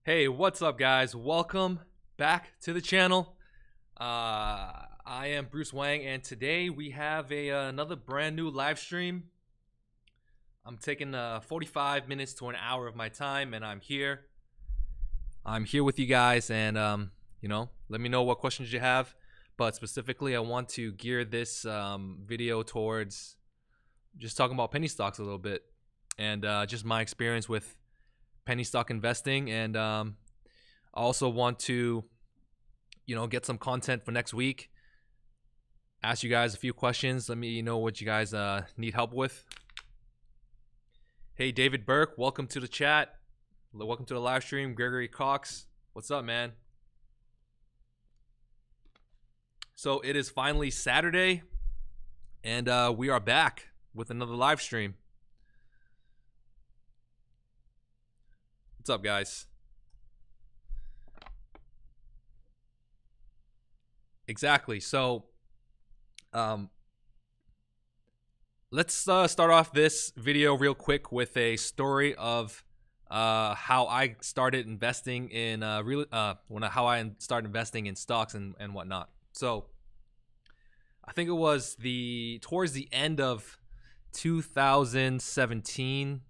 Hey, what's up, guys? Welcome back to the channel. I am Bruce Wang, and today we have another brand new live stream. I'm taking 45 minutes to an hour of my time, and I'm here. I'm here with you guys, and let me know what questions you have. But specifically, I want to gear this video towards just talking about penny stocks a little bit, and just my experience with penny stock investing. And I also want to get some content for next week, ask you guys a few questions, let me know what you guys need help with. Hey, David Burke, welcome to the chat, welcome to the live stream. Gregory Cox, what's up, man? So it is finally Saturday, and we are back with another live stream. What's up, guys? Exactly. So let's start off this video real quick with a story of how I started investing in how I started investing in stocks and whatnot. So I think it was towards the end of 2017,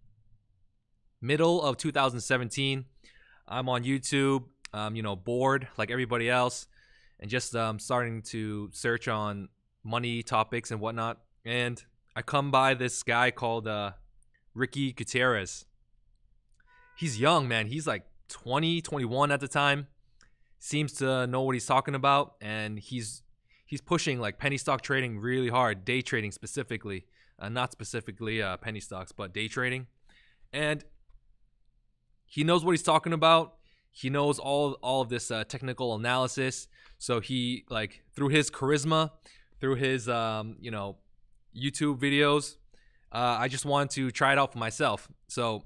middle of 2017. I'm on YouTube, bored like everybody else, and just starting to search on money topics and whatnot. And I come by this guy called Ricky Gutierrez. He's young, man. He's like 20, 21 at the time. Seems to know what he's talking about, and he's pushing like penny stock trading really hard, day trading specifically, not specifically penny stocks, but day trading. And he knows what he's talking about. He knows all of this technical analysis. So he, like, through his charisma, through his YouTube videos, I just wanted to try it out for myself. So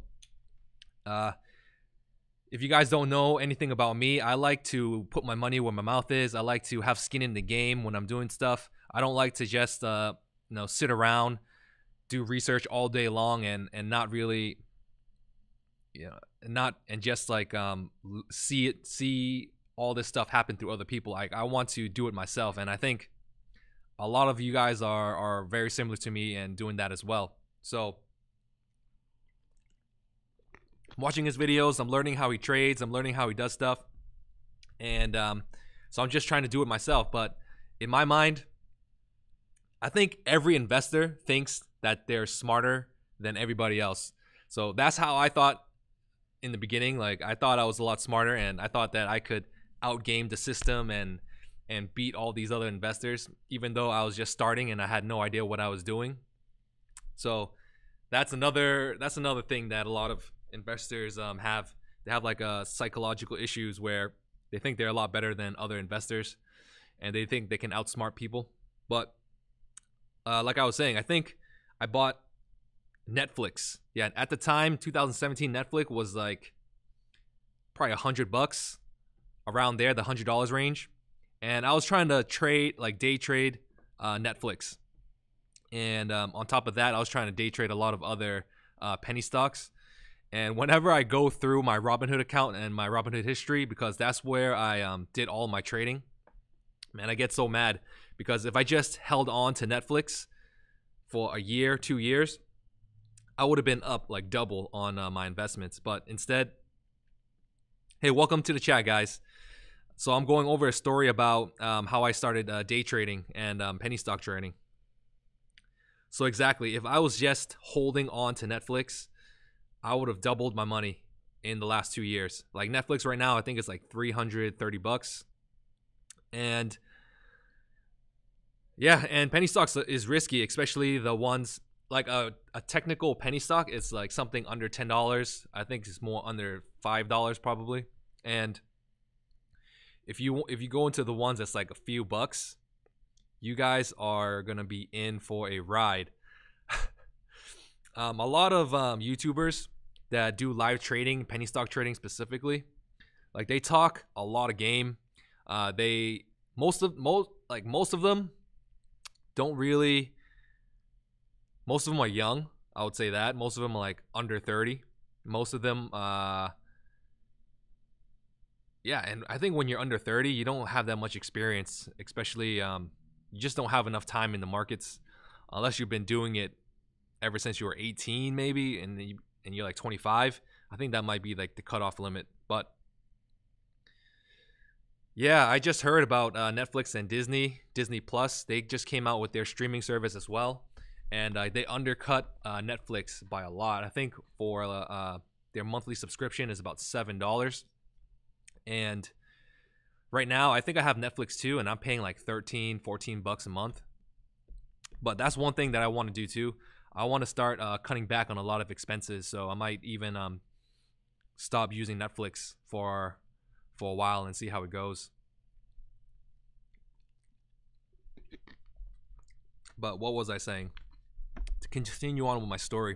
if you guys don't know anything about me, I like to put my money where my mouth is. I like to have skin in the game when I'm doing stuff. I don't like to just sit around, do research all day long and not really just see all this stuff happen through other people. I want to do it myself, and I think a lot of you guys are very similar to me and doing that as well. So I'm watching his videos, I'm learning how he trades, I'm learning how he does stuff, and so I'm just trying to do it myself. But in my mind, I think every investor thinks that they're smarter than everybody else. So that's how I thought in the beginning. Like, I thought I was a lot smarter, and I thought that I could outgame the system and beat all these other investors, even though I was just starting and I had no idea what I was doing. So that's another thing that a lot of investors have. They have like psychological issues where they think they're a lot better than other investors, and they think they can outsmart people. But like I was saying, I think I bought Netflix. Yeah, at the time, 2017, Netflix was like probably $100, around there, the $100 range. And I was trying to trade, like day trade Netflix. And on top of that, I was trying to day trade a lot of other penny stocks. And whenever I go through my Robinhood account and my Robinhood history, because that's where I did all my trading, man, I get so mad. Because if I just held on to Netflix for a year, 2 years, I would have been up like double on my investments. But instead, hey, welcome to the chat, guys. So I'm going over a story about how I started day trading and penny stock trading. So exactly, if I was just holding on to Netflix, I would have doubled my money in the last 2 years. Like, Netflix right now, I think it's like $330. And yeah, and penny stocks is risky, especially the ones like a technical penny stock. It's like something under $10. I think it's more under $5 probably. And if you go into the ones that's like a few bucks, you guys are gonna be in for a ride. A lot of YouTubers that do live trading, penny stock trading specifically, like, they talk a lot of game. Most of them don't really. Most of them are young. I would say that most of them are like under 30. Most of them yeah, and I think when you're under 30, you don't have that much experience, especially you just don't have enough time in the markets unless you've been doing it ever since you were 18 maybe, and you're like 25. I think that might be like the cutoff limit. But yeah, I just heard about Netflix and Disney Plus. They just came out with their streaming service as well, and they undercut Netflix by a lot. I think for their monthly subscription is about $7. And right now, I think I have Netflix too, and I'm paying like 13, 14 bucks a month. But that's one thing that I want to do too. I want to start cutting back on a lot of expenses. So I might even stop using Netflix for a while and see how it goes. But what was I saying? To continue on with my story,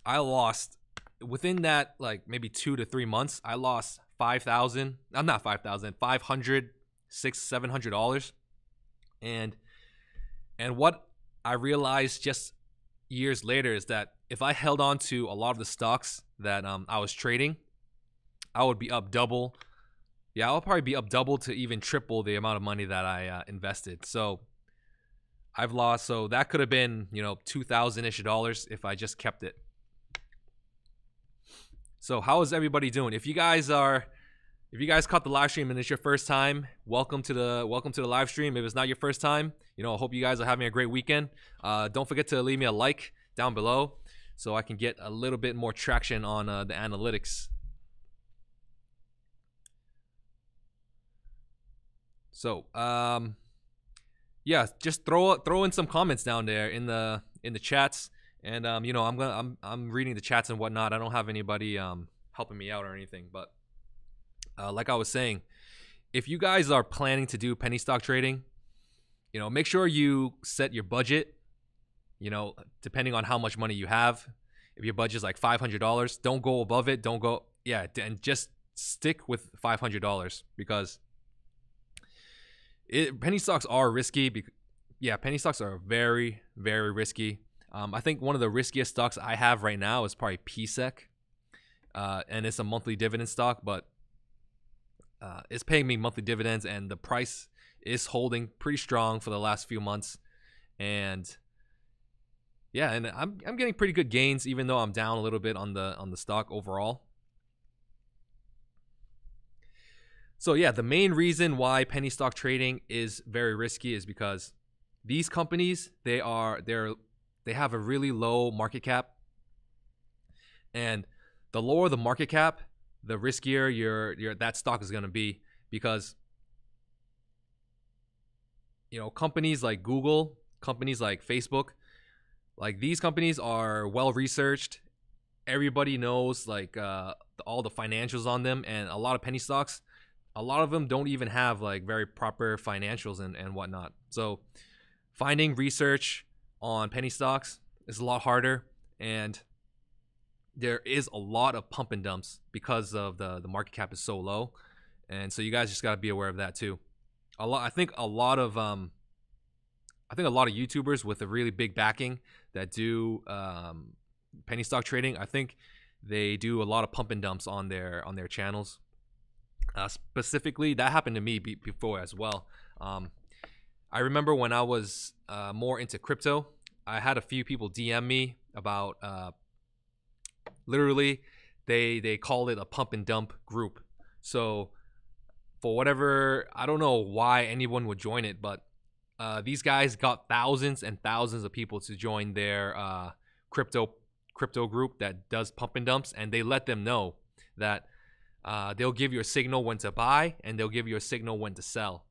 I lost within that like maybe 2 to 3 months. I lost 5,000. I'm not 5,000. 500, $700. And what I realized just years later is that if I held on to a lot of the stocks that I was trading, I would be up double. Yeah, I'll probably be up double to even triple the amount of money that I invested. So I've lost. So that could have been, $2,000-ish if I just kept it. So how is everybody doing? If you guys caught the live stream and it's your first time, welcome to the live stream. If it's not your first time, I hope you guys are having a great weekend. Don't forget to leave me a like down below so I can get a little bit more traction on the analytics. So yeah, just throw in some comments down there in the chats. And I'm reading the chats and whatnot. I don't have anybody helping me out or anything, but like I was saying, if you guys are planning to do penny stock trading, make sure you set your budget. Depending on how much money you have. If your budget is like $500, don't go above it. Don't go, and just stick with $500 because penny stocks are risky. Penny stocks are very, very risky. I think one of the riskiest stocks I have right now is probably PSEC, and it's a monthly dividend stock, but it's paying me monthly dividends, and the price is holding pretty strong for the last few months, and I'm getting pretty good gains, even though I'm down a little bit on the stock overall. So yeah, the main reason why penny stock trading is very risky is because these companies they have a really low market cap, and the lower the market cap, the riskier your that stock is going to be, because companies like Google, companies like Facebook, like these companies are well researched. Everybody knows all the financials on them, and a lot of penny stocks, a lot of them don't even have like very proper financials and whatnot. So finding research on penny stocks is a lot harder, and there is a lot of pump and dumps because of the market cap is so low, and so you guys just got to be aware of that too. I think a lot of YouTubers with a really big backing that do penny stock trading, I think they do a lot of pump and dumps on their channels. Specifically, that happened to me before as well. I remember when I was more into crypto, I had a few people DM me about literally they called it a pump and dump group. So for whatever, I don't know why anyone would join it, but these guys got thousands and thousands of people to join their crypto group that does pump and dumps, and they let them know that they'll give you a signal when to buy and they'll give you a signal when to sell.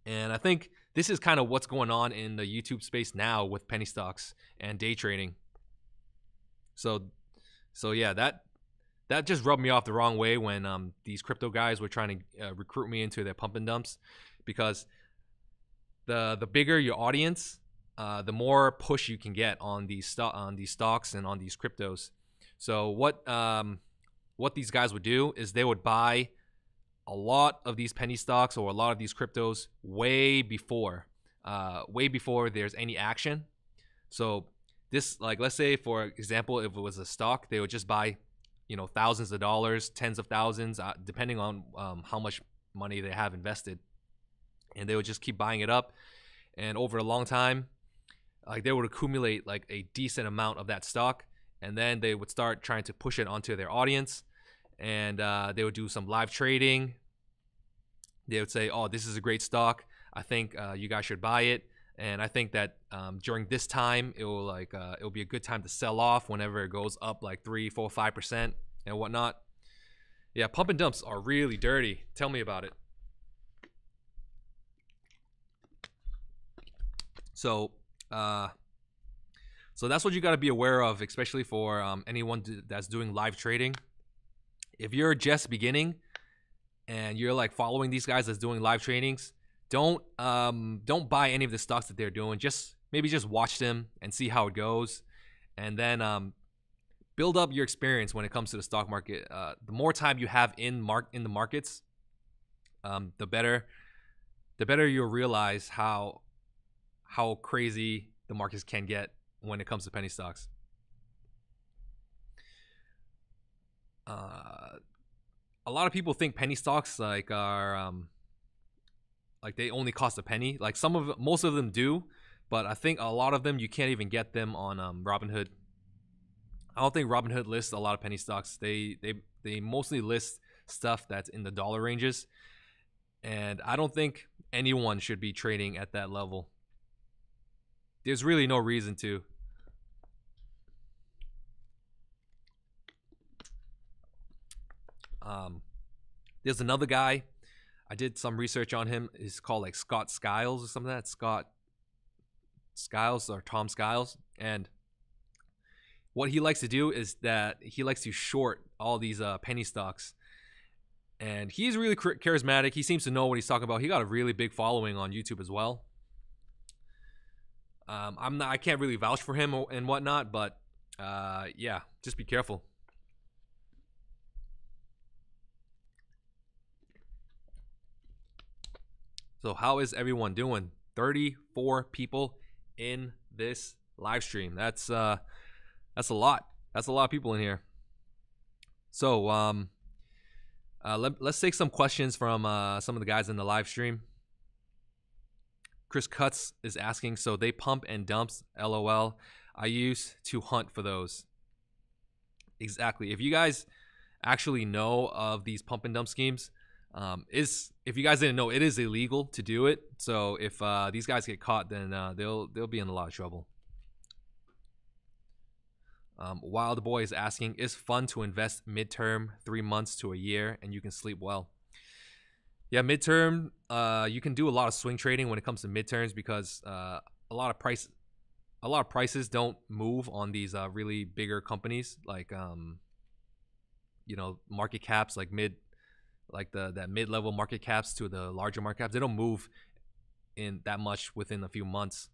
And I think this is kind of what's going on in the YouTube space now with penny stocks and day trading. So yeah, that just rubbed me off the wrong way when these crypto guys were trying to recruit me into their pump and dumps, because the bigger your audience, the more push you can get on these stocks and on these cryptos. So what these guys would do is they would buy a lot of these penny stocks or a lot of these cryptos way before there's any action. So this, like, let's say for example, if it was a stock, they would just buy, thousands of dollars, tens of thousands, depending on how much money they have invested. And they would just keep buying it up. And over a long time, like they would accumulate like a decent amount of that stock. And then they would start trying to push it onto their audience. And they would do some live trading. They would say, oh, this is a great stock. I think you guys should buy it. And I think that during this time, it'll be a good time to sell off whenever it goes up like 3, 4, 5% and whatnot. Yeah, pump and dumps are really dirty. Tell me about it. So that's what you got to be aware of, especially for anyone that's doing live trading. If you're just beginning and you're like following these guys that's doing live tradings, don't buy any of the stocks that they're doing. Maybe just watch them and see how it goes, and then build up your experience when it comes to the stock market. The more time you have in the markets, the better you'll realize how crazy the markets can get when it comes to penny stocks. A lot of people think penny stocks are like they only cost a penny. Like most of them do, but I think a lot of them you can't even get them on Robinhood. I don't think Robinhood lists a lot of penny stocks. They mostly list stuff that's in the dollar ranges, and I don't think anyone should be trading at that level. There's really no reason to. There's another guy. I did some research on him. He's called like Scott Skiles or something like that. Scott Skiles or Tom Skiles. And what he likes to do is that he likes to short all these penny stocks. And he's really charismatic. He seems to know what he's talking about. He got a really big following on YouTube as well. I can't really vouch for him and whatnot, but yeah, just be careful. So how is everyone doing? 34 people in this live stream. That's a lot. That's a lot of people in here. So let's take some questions from some of the guys in the live stream. Chris Cuts is asking, so they pump and dumps, LOL. I used to hunt for those. Exactly. If you guys actually know of these pump and dump schemes, if you guys didn't know, it is illegal to do it. So if these guys get caught, then they'll be in a lot of trouble. Wild Boy is asking, is fun to invest midterm, 3 months to a year, and you can sleep well? Yeah, midterm, you can do a lot of swing trading when it comes to midterms because a lot of prices don't move on these really bigger companies like market caps like that mid-level market caps to the larger market caps. They don't move in that much within a few months.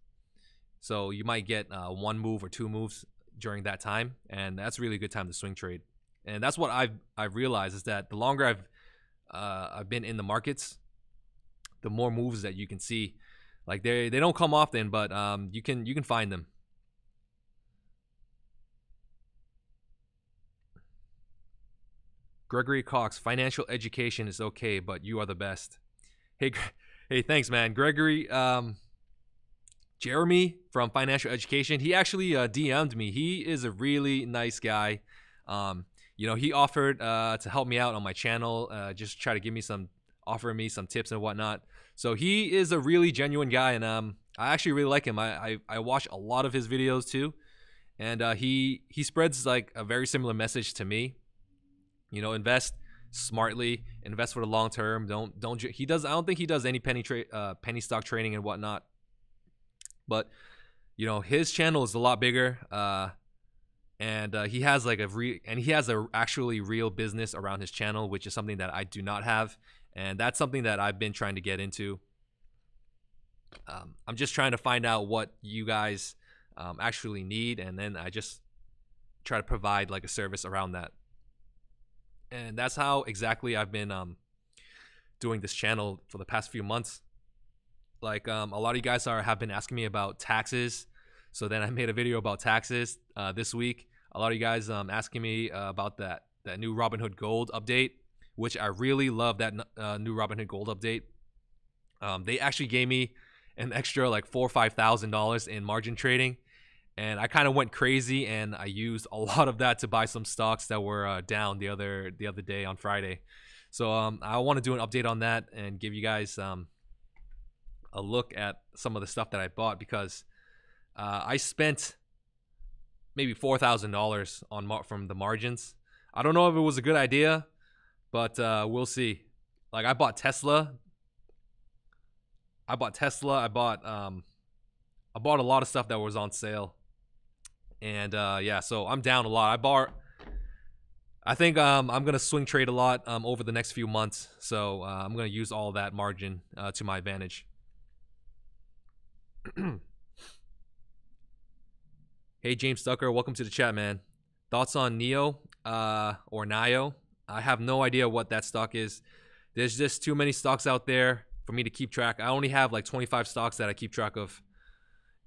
So you might get 1 move or 2 moves during that time, and that's a really good time to swing trade. And that's what I've realized is that the longer I've been in the markets, the more moves that you can see. Like they don't come often, but you can find them. Gregory Cox, financial education is okay, but you are the best. Hey, thanks, man. Gregory, Jeremy from Financial Education, he actually DM'd me. He is a really nice guy. He offered to help me out on my channel, just try to offer me some tips and whatnot. So he is a really genuine guy, and I actually really like him. I watch a lot of his videos too, and he spreads like a very similar message to me. Invest smartly, invest for the long term. I don't think he does any penny stock trading and whatnot. But his channel is a lot bigger, and he has like actually real business around his channel, which is something that I do not have, and that's something that I've been trying to get into. I'm just trying to find out what you guys actually need, and then I just try to provide like a service around that. And that's how exactly I've been doing this channel for the past few months. Like a lot of you guys have been asking me about taxes, so then I made a video about taxes this week. A lot of you guys asking me about that new Robinhood Gold update, which I really love that new Robinhood Gold update. They actually gave me an extra like $4,000 or $5,000 in margin trading, and I kind of went crazy and I used a lot of that to buy some stocks that were down the other day on Friday. So I want to do an update on that and give you guys a look at some of the stuff that I bought, because I spent maybe $4,000 on from the margins. I don't know if it was a good idea, but we'll see. Like I bought Tesla. I bought a lot of stuff that was on sale, and yeah, so I'm down a lot. I think I'm gonna swing trade a lot over the next few months, so I'm gonna use all that margin to my advantage. Hey James Tucker, welcome to the chat, man. Thoughts on NIO or NIO? I have no idea what that stock is. There's just too many stocks out there for me to keep track. I only have like 25 stocks that I keep track of,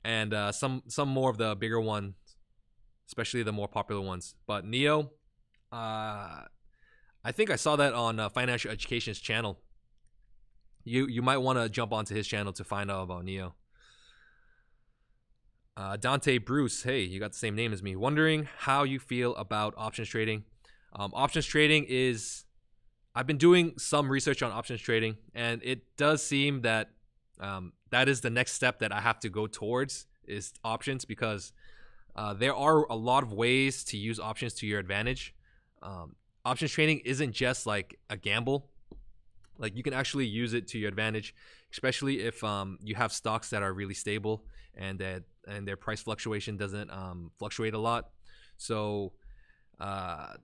and some more of the bigger ones, especially the more popular ones. But NIO, I think I saw that on Financial Education's channel. You might want to jump onto his channel to find out about NIO. Dante Bruce, hey, you got the same name as me. Wondering how you feel about options trading. Options trading is, I've been doing some research on options trading, and it does seem that that is the next step that I have to go towards, is options, because there are a lot of ways to use options to your advantage. Options trading isn't just like a gamble. Like you can actually use it to your advantage, especially if you have stocks that are really stable and their price fluctuation doesn't fluctuate a lot. So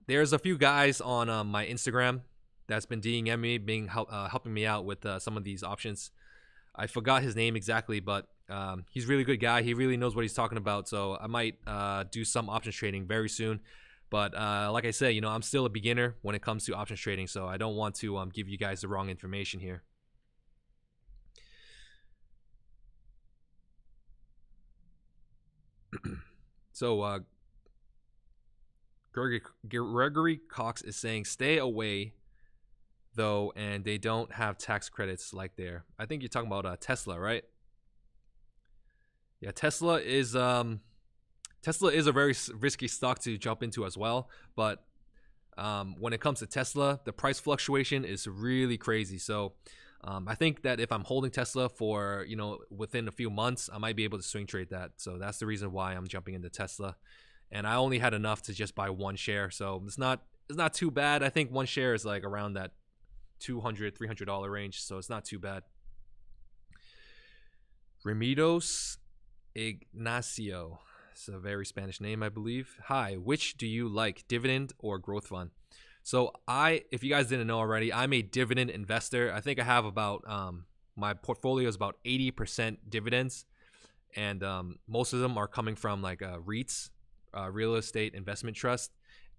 there's a few guys on my Instagram that's been DMing me, helping me out with some of these options. I forgot his name exactly, but he's a really good guy. He really knows what he's talking about. So I might do some options trading very soon. But like I said, I'm still a beginner when it comes to options trading, so I don't want to give you guys the wrong information here. So Gregory Cox is saying, stay away though, and they don't have tax credits like there. I think you're talking about Tesla, right? Yeah, Tesla is a very risky stock to jump into as well. But when it comes to Tesla, the price fluctuation is really crazy. So I think that if I'm holding Tesla for, within a few months, I might be able to swing trade that. So that's the reason why I'm jumping into Tesla. And I only had enough to just buy one share. So it's not too bad. I think one share is like around that $200, $300 range. So it's not too bad. Remidos Ignacio. It's a very Spanish name, I believe. Hi, which do you like, dividend or growth fund? So if you guys didn't know already, I'm a dividend investor. I think I have about, my portfolio is about 80% dividends. And most of them are coming from like REITs, real estate investment trust.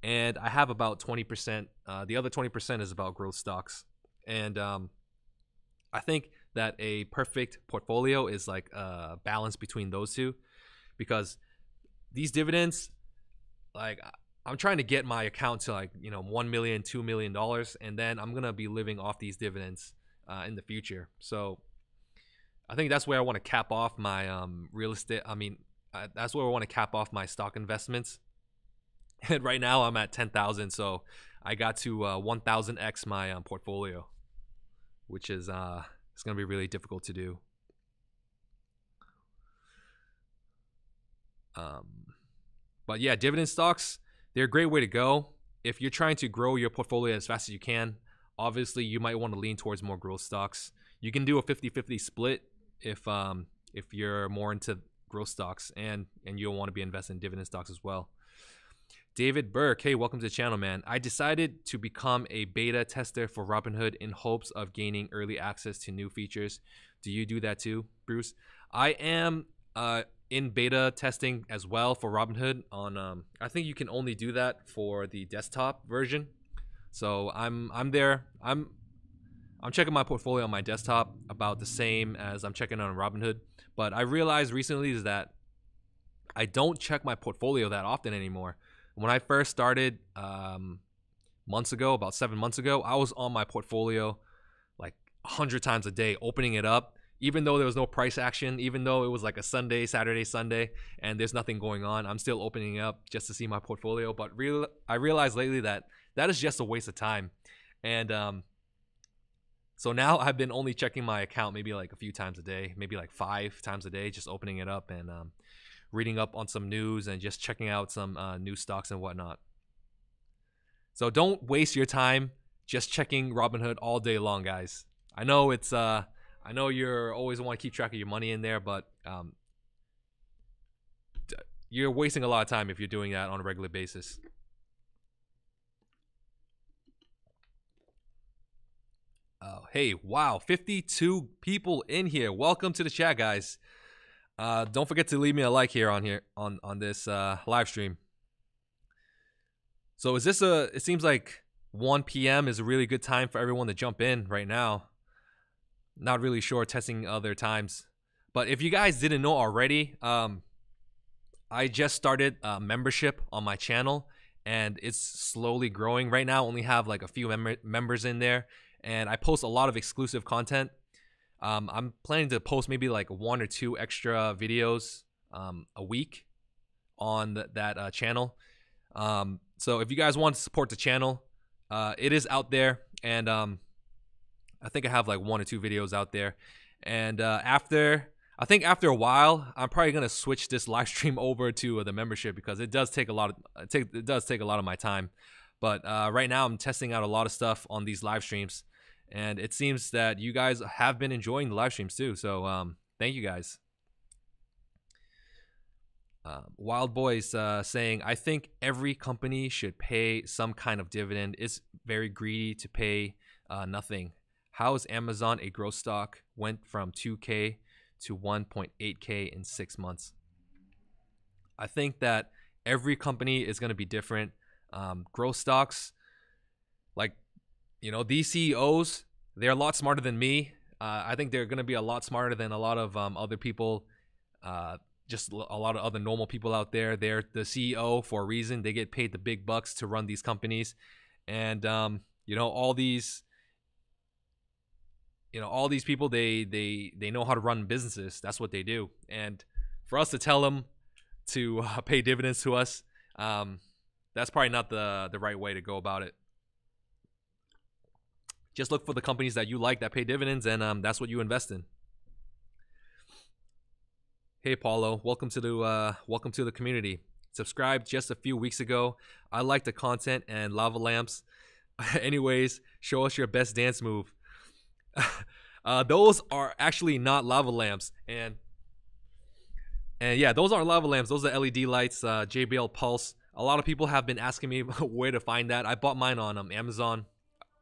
And I have about 20%. The other 20% is about growth stocks. And I think that a perfect portfolio is like a balance between those two, because these dividends, like I'm trying to get my account to like, $1 million, $2 million, and then I'm going to be living off these dividends in the future. So I think that's where I want to cap off my real estate. That's where I want to cap off my stock investments. And right now I'm at 10,000. So I got to 1,000x my portfolio, which is it's going to be really difficult to do. But yeah, dividend stocks, they're a great way to go. If you're trying to grow your portfolio as fast as you can, obviously you might want to lean towards more growth stocks. You can do a 50-50 split if you're more into growth stocks and you'll want to be investing in dividend stocks as well. David Burke, hey, welcome to the channel, man. I decided to become a beta tester for Robinhood in hopes of gaining early access to new features. Do you do that too, Bruce? I am in beta testing as well for Robinhood on I think you can only do that for the desktop version. So I'm there. I'm checking my portfolio on my desktop about the same as I'm checking on Robinhood. But I realized recently is that I don't check my portfolio that often anymore. When I first started months ago, about 7 months ago, I was on my portfolio like 100 times a day, opening it up, even though there was no price action, even though it was like a Sunday, Saturday, Sunday, and there's nothing going on. I'm still opening it up just to see my portfolio. But I realized lately that that is just a waste of time. And so now I've been only checking my account maybe like a few times a day, maybe like 5 times a day, just opening it up and reading up on some news and just checking out some new stocks and whatnot. So don't waste your time just checking Robinhood all day long, guys. I know it's I know you're always want to keep track of your money in there, but you're wasting a lot of time if you're doing that on a regular basis. Hey, wow, 52 people in here. Welcome to the chat, guys. Don't forget to leave me a like here on this live stream. So is this it seems like 1 p.m. is a really good time for everyone to jump in right now. Not really sure, testing other times. But if you guys didn't know already, I just started a membership on my channel, and it's slowly growing. Right now, I only have like a few members in there, and I post a lot of exclusive content. I'm planning to post maybe like 1 or 2 extra videos a week on that channel. So if you guys want to support the channel, it is out there, and I think I have like 1 or 2 videos out there. And after a while, I'm probably gonna switch this live stream over to the membership, because it does take a lot of my time. But right now, I'm testing out a lot of stuff on these live streams, and it seems that you guys have been enjoying the live streams too. So thank you guys. Wild Boys saying, I think every company should pay some kind of dividend. It's very greedy to pay nothing. How is Amazon a growth stock? Went from 2K to 1.8K in 6 months. I think that every company is going to be different. Growth stocks, like, you know, these CEOs, they're a lot smarter than me. I think they're going to be a lot smarter than a lot of other people, just a lot of other normal people out there. They're the CEO for a reason. They get paid the big bucks to run these companies. And, you know, all these people, they know how to run businesses. That's what they do. And for us to tell them to pay dividends to us, that's probably not the right way to go about it. Just look for the companies that you like that pay dividends, and that's what you invest in. Hey Paulo, welcome to the community. Subscribed just a few weeks ago. I like the content and lava lamps. Anyways, show us your best dance move. Those are actually not lava lamps, and yeah, those aren't lava lamps. Those are LED lights. JBL Pulse. A lot of people have been asking me where to find that. I bought mine on Amazon.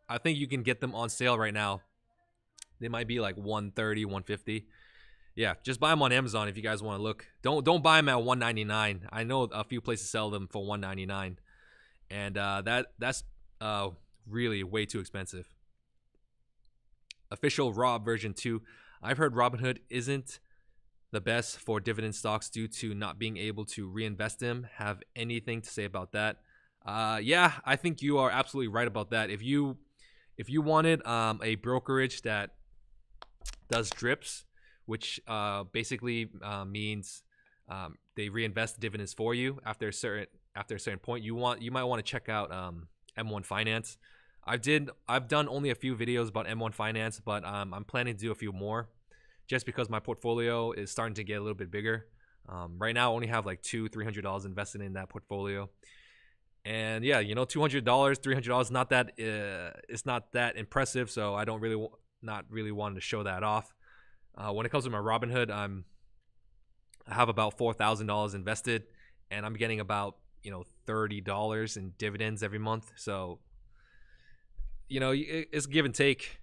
I think you can get them on sale right now. They might be like $130, $150. Yeah, just buy them on Amazon if you guys want to look. Don't buy them at $199. I know a few places sell them for $199, and that's really way too expensive. Official Rob version 2. I've heard Robinhood isn't the best for dividend stocks due to not being able to reinvest them. Have anything to say about that? Yeah, I think you are absolutely right about that. If you wanted a brokerage that does drips, which basically means they reinvest dividends for you after a certain point, you might want to check out M1 Finance. I've done only a few videos about M1 Finance, but I'm planning to do a few more, just because my portfolio is starting to get a little bit bigger. Right now, I only have like $200-300 invested in that portfolio, and yeah, you know, $200, $300, not that it's not that impressive. So I don't really not really wanting to show that off. When it comes to my Robinhood, I have about $4,000 invested, and I'm getting about, you know, $30 in dividends every month. So, you know, it's give and take.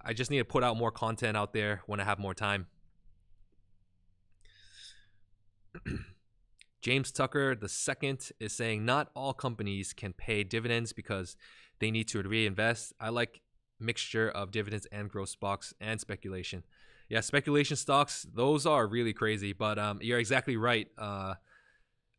I just need to put out more content out there when I have more time. James Tucker II is saying, not all companies can pay dividends because they need to reinvest. I like mixture of dividends and growth stocks and speculation. Yeah, speculation stocks, those are really crazy, but you're exactly right. A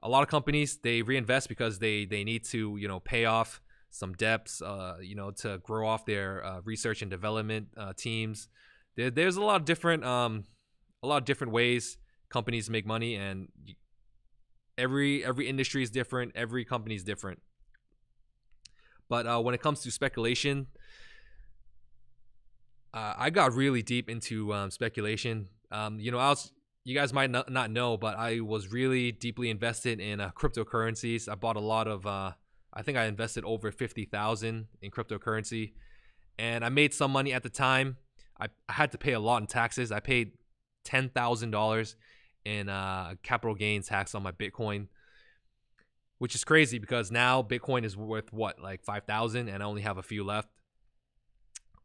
lot of companies, they reinvest because they need to, you know, pay off some depths, to grow off their research and development teams. There's a lot of different ways companies make money, and every industry is different. Every company is different. But when it comes to speculation, I got really deep into speculation. You guys might not know, but I was really deeply invested in cryptocurrencies. I bought a lot of, I think I invested over 50,000 in cryptocurrency, and I made some money at the time. I had to pay a lot in taxes. I paid $10,000 in capital gains tax on my Bitcoin, which is crazy because now Bitcoin is worth what, like 5,000, and I only have a few left.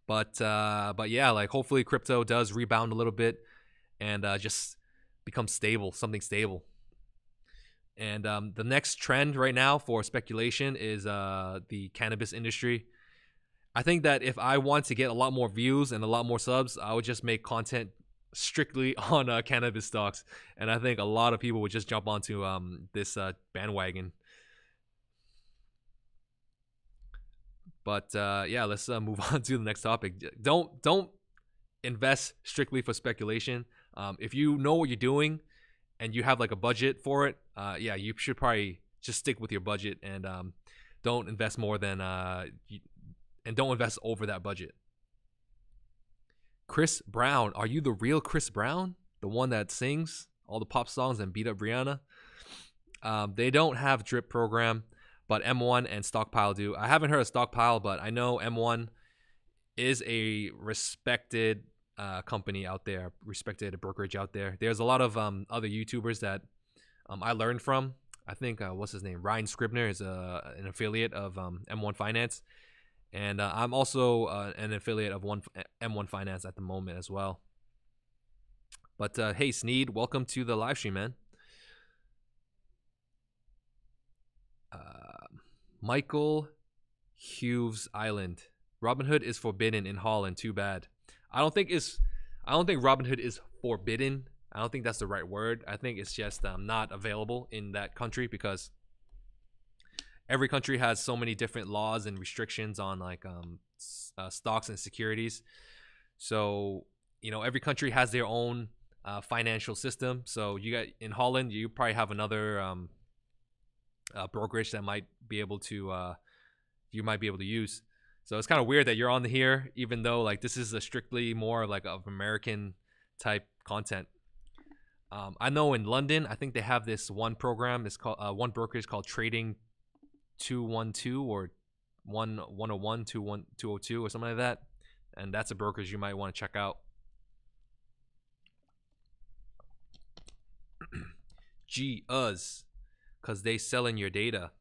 But yeah, like hopefully crypto does rebound a little bit and just become stable, something stable. And the next trend right now for speculation is the cannabis industry. I think that if I want to get a lot more views and a lot more subs, I would just make content strictly on cannabis stocks, and I think a lot of people would just jump onto this bandwagon. But yeah, let's move on to the next topic. Don't invest strictly for speculation. If you know what you're doing and you have like a budget for it, yeah, you should probably just stick with your budget and don't invest more than and don't invest over that budget. Chris Brown, are you the real Chris Brown, the one that sings all the pop songs and beat up Rihanna? They don't have drip program, but M1 and Stockpile do. I haven't heard of Stockpile, but I know M1 is a respected company out there, respected brokerage out there. There's a lot of other YouTubers that I learned from. I think what's his name, Ryan Scribner is an affiliate of M1 Finance, and I'm also an affiliate of M1 Finance at the moment as well. But hey, Sneed, welcome to the live stream, man. Michael Hughes Island. Robinhood is forbidden in Holland. Too bad. I don't think Robinhood is forbidden. I don't think that's the right word. I think it's just not available in that country because every country has so many different laws and restrictions on like stocks and securities. So every country has their own financial system. So you got in Holland, you probably have another brokerage that might be able to you might be able to use. So it's kind of weird that you're on here, even though like this is a strictly more like of American type content. I know in London, I think they have this one program. It's called one brokerage called Trading 212 or 101 202 or something like that, and that's a brokerage you might want to check out. Because they selling your data.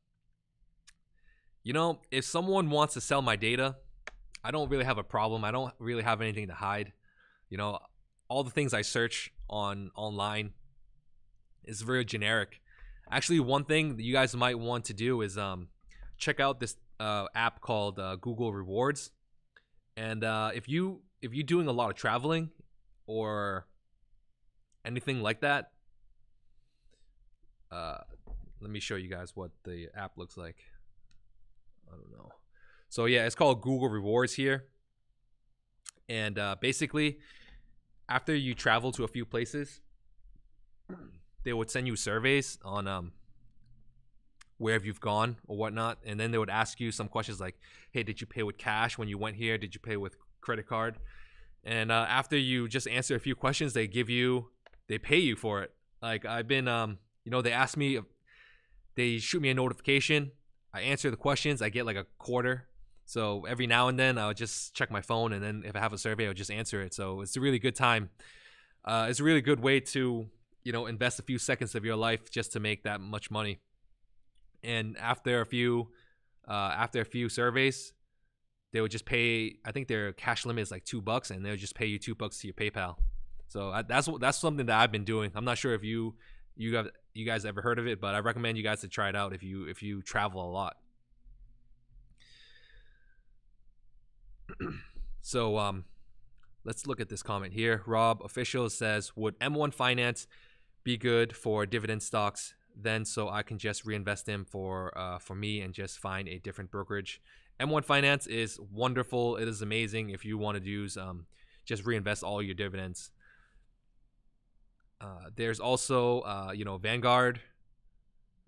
If someone wants to sell my data, I don't really have a problem. I don't really have anything to hide. All the things I search online is very generic. Actually, one thing that you guys might want to do is check out this app called Google Rewards. And if you're doing a lot of traveling or anything like that, let me show you guys what the app looks like. I don't know. So yeah, it's called Google Rewards here. And basically, after you travel to a few places, they would send you surveys on where you've gone or whatnot. And then they would ask you some questions like, hey, did you pay with cash when you went here? Did you pay with credit card? And after you just answer a few questions, they pay you for it. Like I've been, they ask me, they shoot me a notification. I answer the questions. I get like a quarter. So every now and then I'll just check my phone, and then if I have a survey, I'll just answer it. So it's a really good time. It's a really good way to, invest a few seconds of your life just to make that much money. And after a few surveys, they would just pay. I think their cash limit is like $2, and they'll just pay you $2 to your PayPal. So that's something that I've been doing. I'm not sure if you guys ever heard of it, but I recommend you guys to try it out if you travel a lot. So let's look at this comment here. Rob Official says, would M1 Finance be good for dividend stocks? then so I can just reinvest them for me and just find a different brokerage. M1 Finance is wonderful. It is amazing if you want to use just reinvest all your dividends. There's also Vanguard.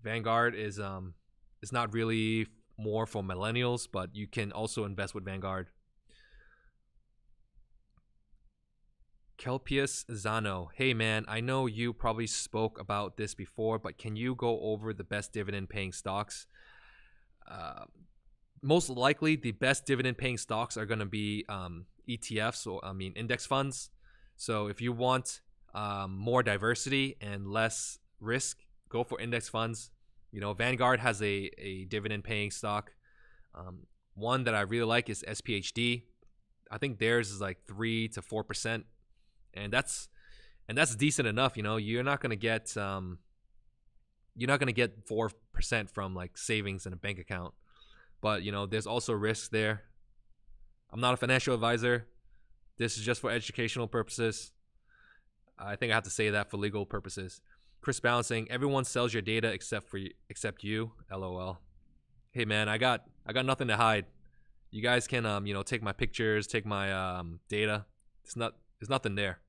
Vanguard is not really more for millennials, but you can also invest with Vanguard. Kelpius Zano, hey man, I know you probably spoke about this before, but can you go over the best dividend paying stocks? Most likely the best dividend paying stocks are going to be ETFs, or index funds. So if you want more diversity and less risk, go for index funds. Vanguard has a dividend paying stock. One that I really like is SPHD. I think theirs is like 3 to 4%. And that's decent enough. You're not gonna get 4% from like savings in a bank account, but there's also risks there. I'm not a financial advisor. This is just for educational purposes. I think I have to say that for legal purposes. Chris Balancing, everyone sells your data except you. LOL. Hey man, I got nothing to hide. You guys can take my pictures, take my data. There's nothing there.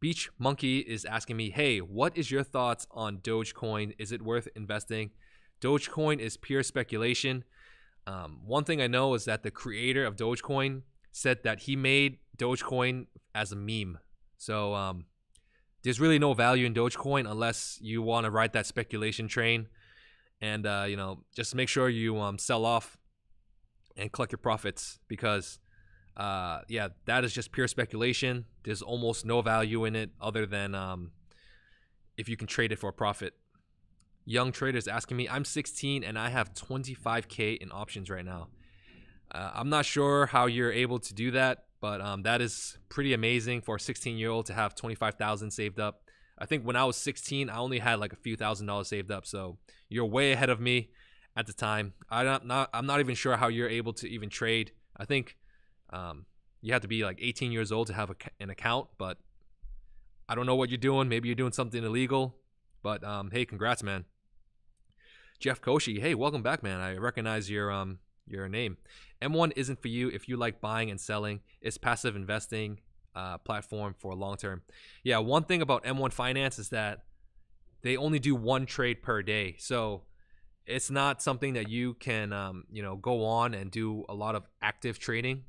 Beach Monkey is asking me, hey, what is your thoughts on Dogecoin? Is it worth investing? Dogecoin is pure speculation. One thing I know is that the creator of Dogecoin said that he made Dogecoin as a meme. So there's really no value in Dogecoin unless you want to ride that speculation train. And just make sure you sell off and collect your profits, because that is just pure speculation. There's almost no value in it other than if you can trade it for a profit. Young traders asking me, I'm 16 and I have 25K in options right now. I'm not sure how you're able to do that, but that is pretty amazing for a 16-year-old to have 25,000 saved up. I think when I was 16, I only had like a few $1,000s saved up, so you're way ahead of me at the time. I'm not even sure how you're able to even trade. I think you have to be like 18 years old to have an account, but I don't know what you're doing. Maybe you're doing something illegal, but hey, congrats, man. Jeff Koshi, hey, welcome back, man. I recognize your name. M1 isn't for you if you like buying and selling. It's passive investing platform for long term. Yeah, one thing about M1 Finance is that they only do one trade per day, so it's not something that you can go on and do a lot of active trading.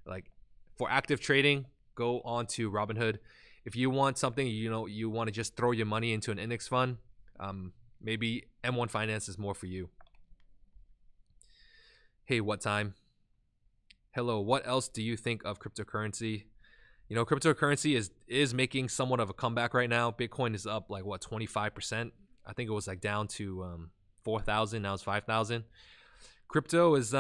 Like for active trading, go on to Robinhood. If you want something, you want to just throw your money into an index fund, maybe M1 Finance is more for you. Hey, what time? Hello, what else do you think of cryptocurrency? Cryptocurrency is making somewhat of a comeback right now. Bitcoin is up like 25%. I think it was like down to 4,000. Now it's 5,000. Crypto is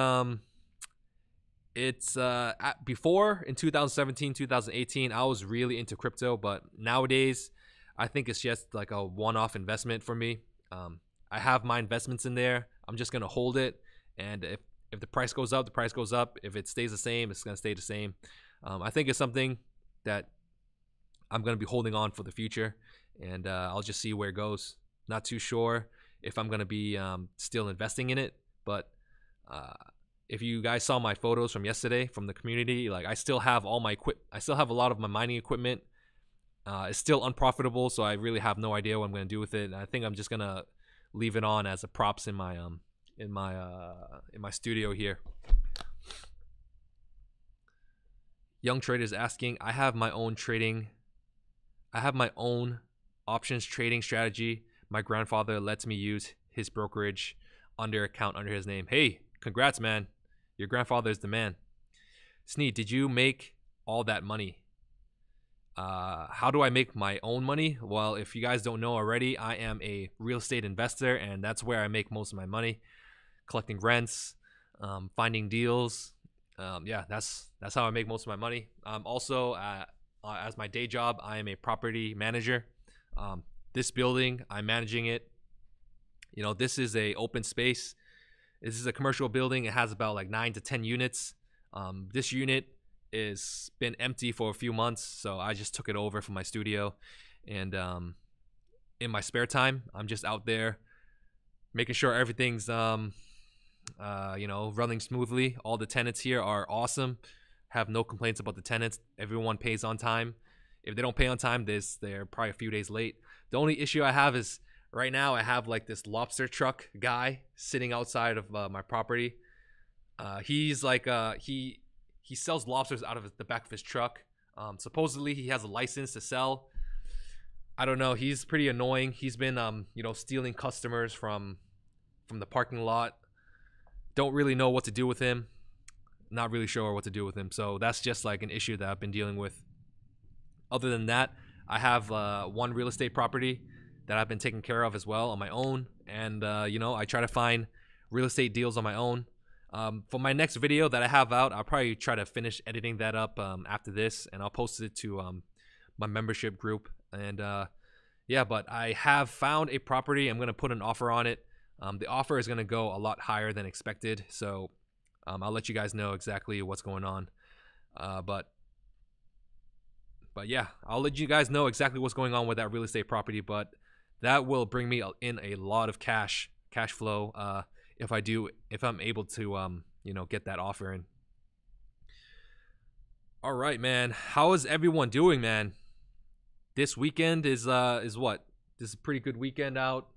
before in 2017, 2018, I was really into crypto, but nowadays I think it's just like a one-off investment for me. I have my investments in there. I'm just gonna hold it, and if the price goes up, the price goes up. If it stays the same, it's gonna stay the same. I think it's something that I'm gonna be holding on for the future, and I'll just see where it goes. Not too sure if I'm gonna be still investing in it, but if you guys saw my photos from yesterday from the community, like I still have all my I still have a lot of my mining equipment. It's still unprofitable, so I really have no idea what I'm gonna do with it. And I think I'm just gonna leave it on as a props in my studio here. Young traders asking, I have my own options trading strategy. My grandfather lets me use his brokerage account under his name. Hey, congrats, man. Your grandfather is the man. Sneed, did you make all that money? How do I make my own money? Well, if you guys don't know already, I am a real estate investor, and that's where I make most of my money. Collecting rents, finding deals. Yeah, that's how I make most of my money. Also, as my day job, I am a property manager. This building, I'm managing it. This is a open space. This is a commercial building. It has about like 9 to 10 units. This unit is been empty for a few months, so I just took it over from my studio, and in my spare time. I'm just out there making sure everything's running smoothly. All the tenants here are awesome. Have no complaints about the tenants. Everyone pays on time. If they don't pay on time, they're probably a few days late. The only issue I have is right now I have like this lobster truck guy sitting outside of my property. He's like he sells lobsters out of the back of his truck. Supposedly he has a license to sell. I don't know. He's pretty annoying. He's been stealing customers from the parking lot. Don't really know what to do with him. Not really sure what to do with him. So that's just like an issue that I've been dealing with. Other than that, I have one real estate property that I've been taking care of as well on my own. And, I try to find real estate deals on my own. For my next video that I have out, I'll probably try to finish editing that up after this. And I'll post it to my membership group. And, but I have found a property. I'm going to put an offer on it. The offer is going to go a lot higher than expected. So I'll let you guys know exactly what's going on. But yeah, I'll let you guys know exactly what's going on with that real estate property. But that will bring me in a lot of cash flow if I'm able to get that offer in. All right, man. How is everyone doing, man? This weekend is what? This is a pretty good weekend out.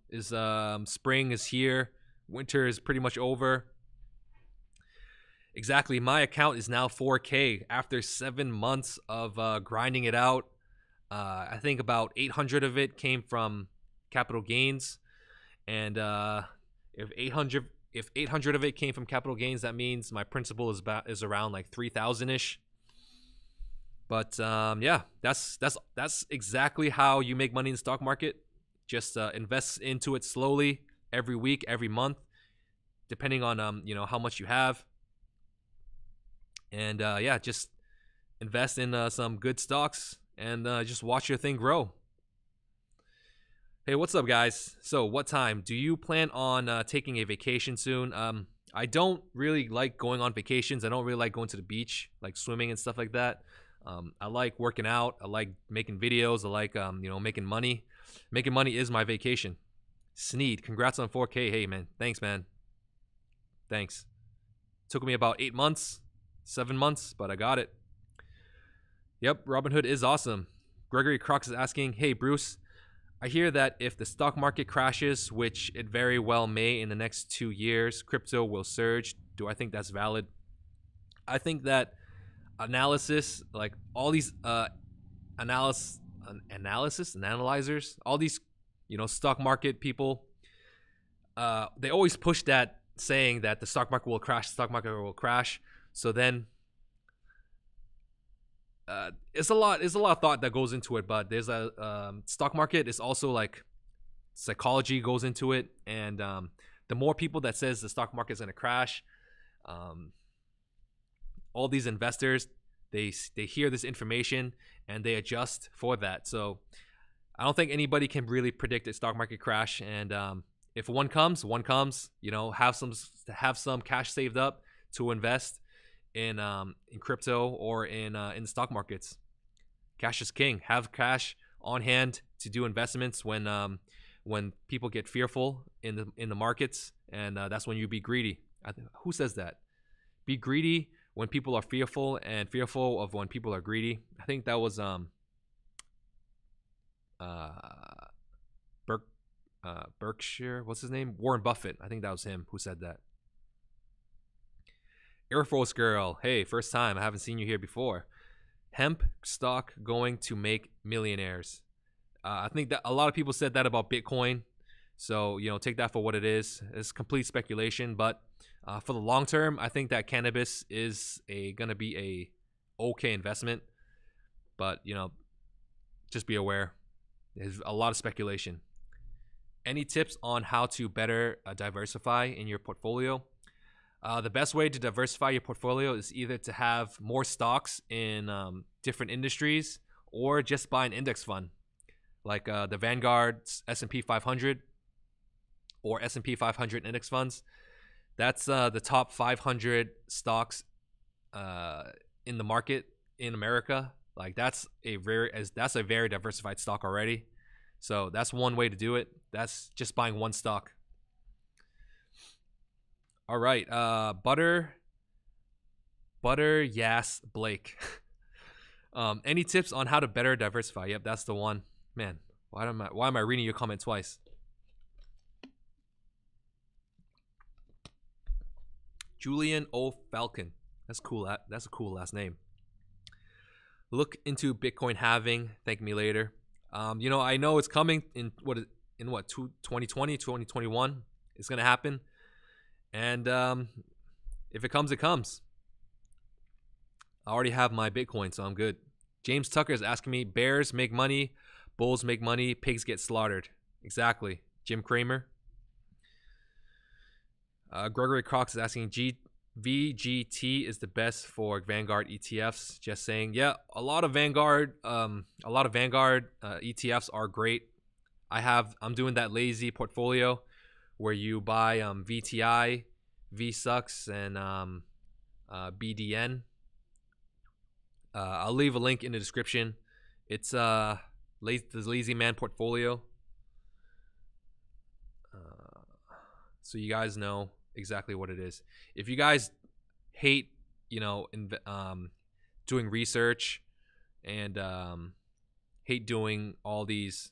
Spring is here. Winter is pretty much over. Exactly. My account is now 4K after 7 months of grinding it out. I think about 800 of it came from capital gains, and if 800 of it came from capital gains, that means my principal is around like 3,000 ish. But that's exactly how you make money in the stock market. Just invest into it slowly every week, every month, depending on how much you have. And just invest in some good stocks and just watch your thing grow. Hey, what's up, guys? So what time? Do you plan on taking a vacation soon? I don't really like going on vacations. I don't really like going to the beach, like swimming and stuff like that. I like working out. I like making videos. I like making money. Making money is my vacation. Sneed, congrats on 4K. Hey, man. Thanks, man. Thanks. Took me about 8 months. 7 months, but I got it. Yep, Robinhood is awesome. Gregory Crocs is asking, hey, Bruce, I hear that if the stock market crashes, which it very well may in the next 2 years, crypto will surge. Do I think that's valid? I think that analysis, like all these analyzers, all these, stock market people, they always push that saying that the stock market will crash. So then it's a lot of thought that goes into it, but there's a stock market is also like psychology goes into it, and the more people that says the stock market is going to crash, all these investors, they hear this information and they adjust for that. So I don't think anybody can really predict a stock market crash, and if one comes, have some cash saved up to invest in crypto or in the stock markets. Cash is king. Have cash on hand to do investments when people get fearful in the markets, and that's when you be greedy. Who says that? Be greedy when people are fearful, and fearful of when people are greedy. I think that was Berkshire. What's his name? Warren Buffett. I think that was him who said that. Air Force Girl, hey, first time. I haven't seen you here before. Hemp stock going to make millionaires. I think that a lot of people said that about Bitcoin. So, take that for what it is. It's complete speculation. But for the long term, I think that cannabis is going to be a okay investment. But, just be aware. There's a lot of speculation. Any tips on how to better diversify in your portfolio? The best way to diversify your portfolio is either to have more stocks in different industries, or just buy an index fund like the Vanguard's S&P 500 or S&P 500 index funds. That's the top 500 stocks in the market in America. Like that's a very diversified stock already. So that's one way to do it. That's just buying one stock. All right, Butter Yas Blake. Any tips on how to better diversify? Yep, that's the one. Man, why am I reading your comment twice? Julian O. Falcon. That's cool. That's a cool last name. Look into Bitcoin halving. Thank me later. You know, I know it's coming in 2020, 2021. It's gonna happen. And if it comes, it comes. I already have my Bitcoin, so I'm good. James Tucker is asking me, bears make money, bulls make money, pigs get slaughtered. Exactly. Jim Cramer. Gregory Cox is asking, VGT is the best for Vanguard ETFs. Just saying. Yeah, a lot of Vanguard ETFs are great. I'm doing that lazy portfolio where you buy VTI, VSUX, and BDN. I'll leave a link in the description. It's the Lazy Man portfolio, so you guys know exactly what it is. If you guys hate, doing research and hate doing all these,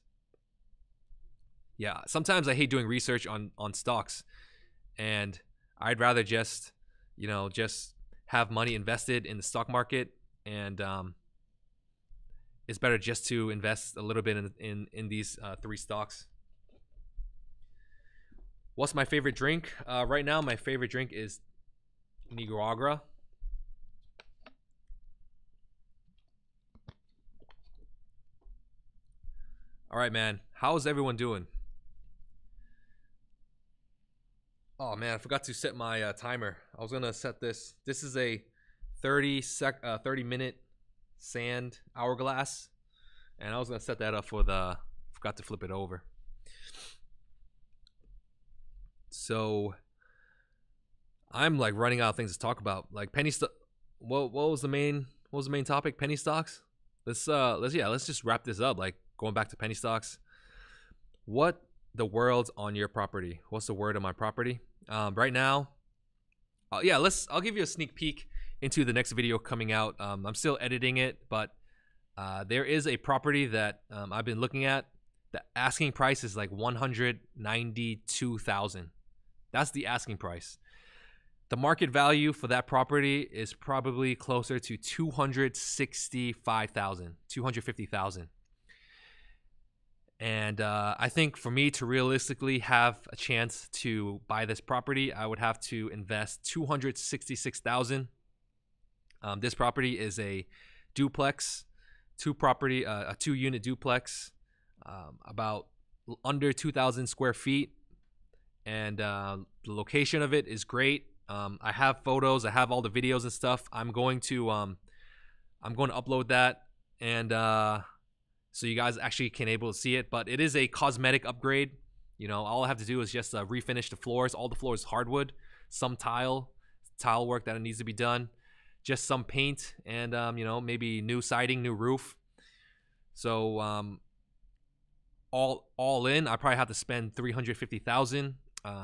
sometimes I hate doing research on stocks, and I'd rather just have money invested in the stock market. And it's better just to invest a little bit in these 3 stocks. What's my favorite drink? Right now, my favorite drink is Nicaragua. All right, man. How's everyone doing? Oh, man, I forgot to set my timer. I was going to set this. This is a 30-minute sand hourglass, and I was gonna set that up for forgot to flip it over. So I'm like running out of things to talk about. Like penny stock. What was the main topic? Penny stocks. Let's just wrap this up. Like going back to penny stocks. What the world's on your property? What's the word on my property? Right now. I'll give you a sneak peek into the next video coming out. I'm still editing it, but there is a property that I've been looking at. The asking price is like $192,000. That's the asking price. The market value for that property is probably closer to $265,000, $250,000. And I think for me to realistically have a chance to buy this property, I would have to invest $266,000. This property is a duplex, a 2-unit duplex, about under 2,000 square feet, and the location of it is great. I have photos, I have all the videos and stuff. I'm going to upload that, and so you guys actually can able to see it. But it is a cosmetic upgrade. All I have to do is just refinish the floors. All the floors hardwood, some tile work that needs to be done. Just some paint and maybe new siding, new roof. So all in, I probably have to spend $350,000.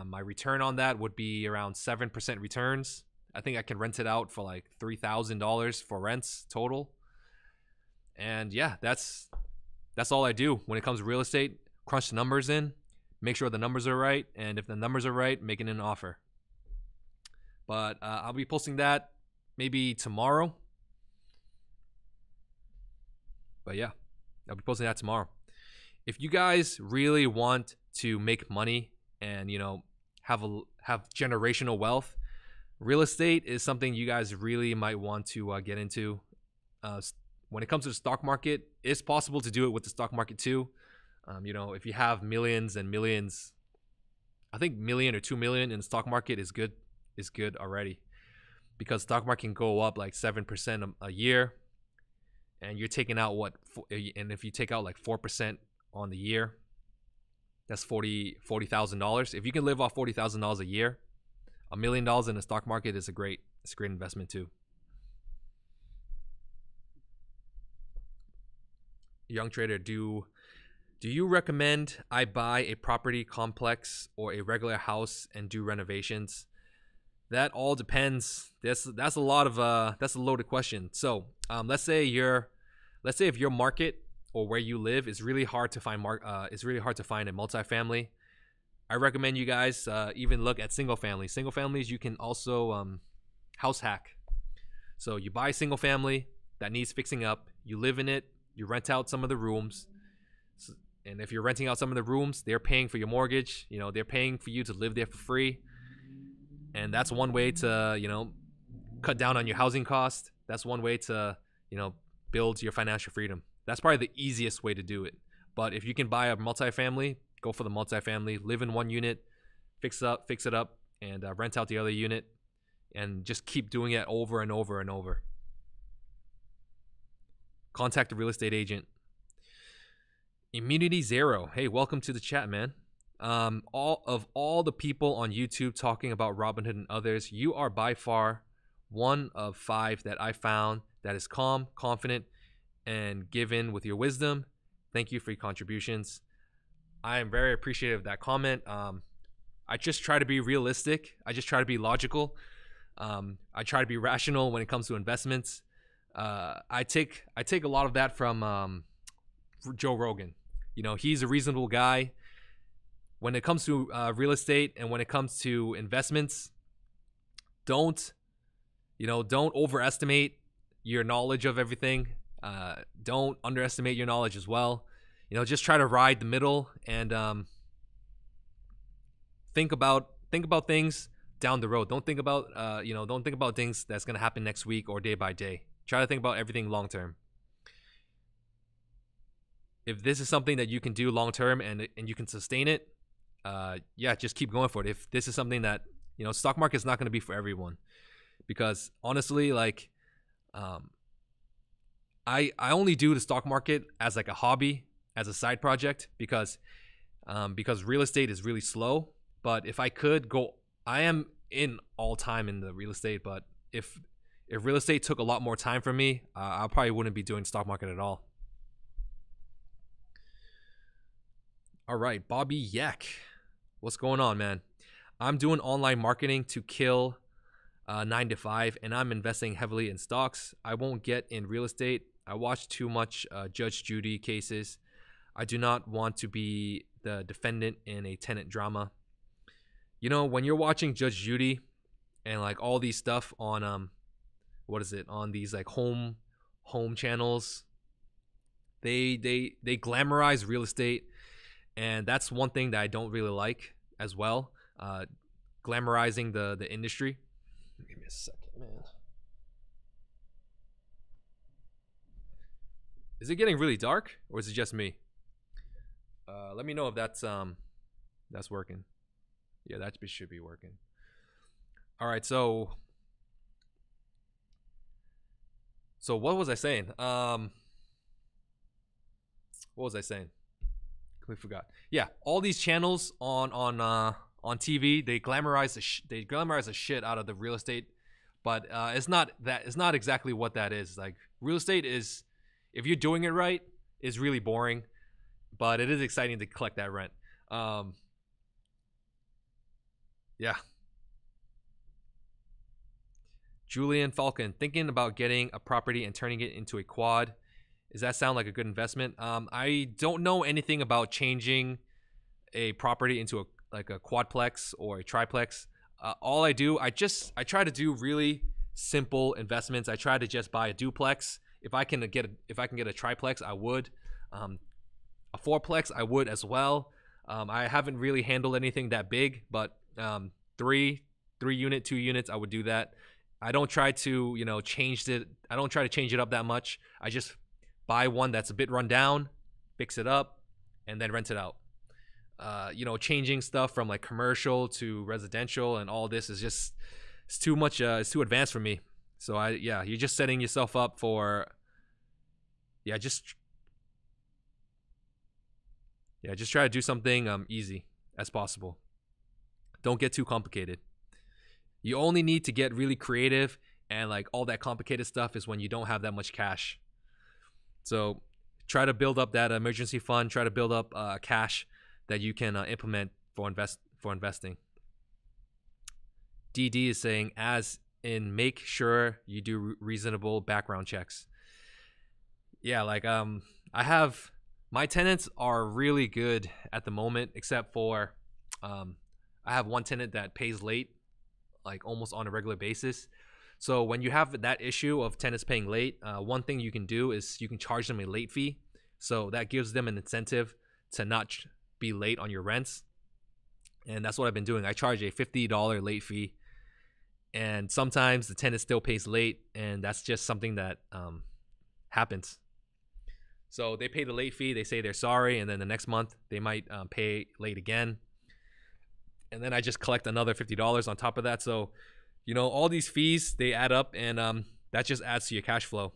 My return on that would be around 7% returns. I think I can rent it out for like $3,000 for rents total. And yeah, that's all I do when it comes to real estate. Crunch the numbers in, make sure the numbers are right, and if the numbers are right, making an offer. But I'll be posting that maybe tomorrow. But yeah, I'll be posting that tomorrow. If you guys really want to make money and have generational wealth, real estate is something you guys really might want to get into. When it comes to the stock market, it's possible to do it with the stock market too. If you have millions and millions, I think $1 million or $2 million in the stock market is good already. Because stock market can go up like 7% a year, and you're taking out and if you take out like 4% on the year, that's $40,000. If you can live off $40,000 a year, $1 million in the stock market is a great investment too. Young trader, do Do you recommend I buy a property complex or a regular house and do renovations? That all depends. That's a lot of that's a loaded question. So let's say if your market or where you live is really hard to find it's really hard to find a multifamily. I recommend you guys even look at single families. Single families you can also house hack. So you buy a single family that needs fixing up. You live in it. You rent out some of the rooms. And if you're renting out some of the rooms, they're paying for your mortgage. You know, they're paying for you to live there for free. And that's one way to, you know, cut down on your housing cost. That's one way to, you know, build your financial freedom. That's probably the easiest way to do it. But if you can buy a multifamily, go for the multifamily. Live in one unit, fix it up, and rent out the other unit, and just keep doing it over and over and over. Contact a real estate agent. Immunity Zero. Hey, welcome to the chat, man. All the people on YouTube talking about Robinhood and others, you are by far one of 5 that I found that is calm, confident, and given with your wisdom. Thank you for your contributions. I am very appreciative of that comment. I just try to be realistic. I just try to be logical. I try to be rational when it comes to investments. I take a lot of that from Joe Rogan. You know, he's a reasonable guy. When it comes to real estate and when it comes to investments, don't overestimate your knowledge of everything. Don't underestimate your knowledge as well. You know, just try to ride the middle and think about things down the road. Don't think about things that's gonna happen next week or day by day. Try to think about everything long term. If this is something that you can do long term and you can sustain it, just keep going for it. If this is something that, you know, stock market is not going to be for everyone, because honestly, like, I only do the stock market as like a hobby, as a side project, because real estate is really slow. But if I could go, I am in all time in the real estate. But if real estate took a lot more time from me, I probably wouldn't be doing stock market at all. All right, Bobby Yak. What's going on, man? I'm doing online marketing to kill 9 to 5, and I'm investing heavily in stocks. I won't get in real estate. I watch too much Judge Judy cases. I do not want to be the defendant in a tenant drama. You know, when you're watching Judge Judy and like all these stuff on on these like home channels, they glamorize real estate. And that's one thing that I don't really like as well, glamorizing the industry. Give me a second, man. Is it getting really dark, or is it just me? Let me know if that's working. Yeah, that should be working. All right, so what was I saying? What was I saying? We forgot. Yeah, all these channels on TV, they glamorize the shit out of the real estate, but it's not exactly what that is. Like, real estate is, if you're doing it right, is really boring, but it is exciting to collect that rent. Yeah. Julian Falcon, thinking about getting a property and turning it into a quad. Does that sound like a good investment? I don't know anything about changing a property into a quadplex or a triplex. All I do, I try to do really simple investments. I try to just buy a duplex. If I can get a triplex, I would. A fourplex, I would as well. I haven't really handled anything that big, but 3 unit, 2 units, I would do that. I don't try to, you know, change it. I don't try to change it up that much. I just buy one that's a bit run down, fix it up, and then rent it out. You know, changing stuff from like commercial to residential and all this is just, it's too much. It's too advanced for me. So you're just setting yourself up for, just try to do something easy as possible. Don't get too complicated. You only need to get really creative, and like all that complicated stuff is when you don't have that much cash. So try to build up that emergency fund. Try to build up cash that you can implement for investing. DD is saying, as in, make sure you do reasonable background checks. Yeah, like I have, my tenants are really good at the moment, except for I have one tenant that pays late, like almost on a regular basis. So when you have that issue of tenants paying late, one thing you can do is you can charge them a late fee. So that gives them an incentive to not be late on your rents. And that's what I've been doing. I charge a $50 late fee. And sometimes the tenant still pays late, and that's just something that happens. So they pay the late fee, they say they're sorry, and then the next month they might pay late again. And then I just collect another $50 on top of that. So, you know, all these fees, they add up, and that just adds to your cash flow.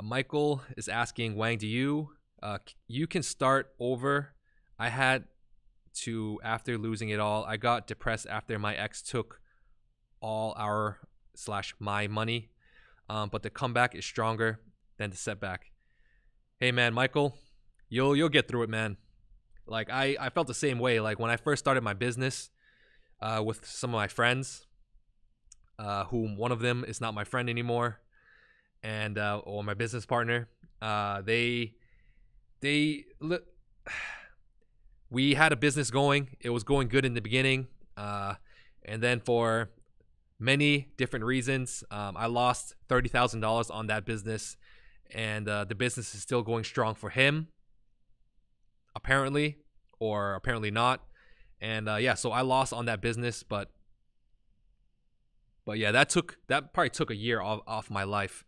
Michael is asking, Wang, do you can start over? I had to, after losing it all. I got depressed after my ex took all our / my money, but the comeback is stronger than the setback. Hey man, Michael, you'll get through it, man. Like I felt the same way. Like when I first started my business with some of my friends, whom one of them is not my friend anymore, and or my business partner, we had a business going. It was going good in the beginning. And then for many different reasons, I lost $30,000 on that business. And the business is still going strong for him, apparently, or apparently not. And yeah, so I lost on that business. But yeah, that probably took a year off my life.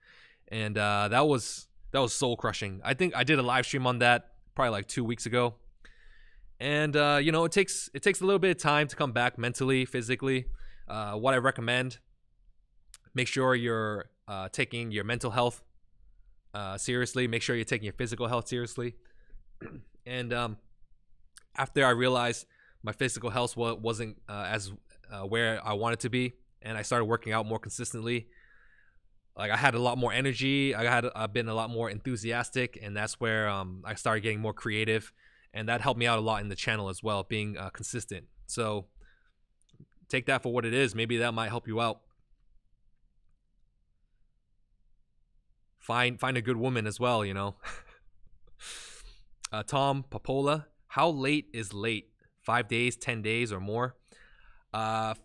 And that was soul crushing. I think I did a live stream on that probably like 2 weeks ago. And you know, it takes a little bit of time to come back mentally, physically. What I recommend, make sure you're taking your mental health seriously. Make sure you're taking your physical health seriously. And after I realized my physical health wasn't as where I wanted to be, and I started working out more consistently, like I had a lot more energy. I've been a lot more enthusiastic, and that's where I started getting more creative. And that helped me out a lot in the channel as well, being consistent. So take that for what it is. Maybe that might help you out. Find a good woman as well, you know. Tom Papola, how late is late? 5 days, 10 days, or more? I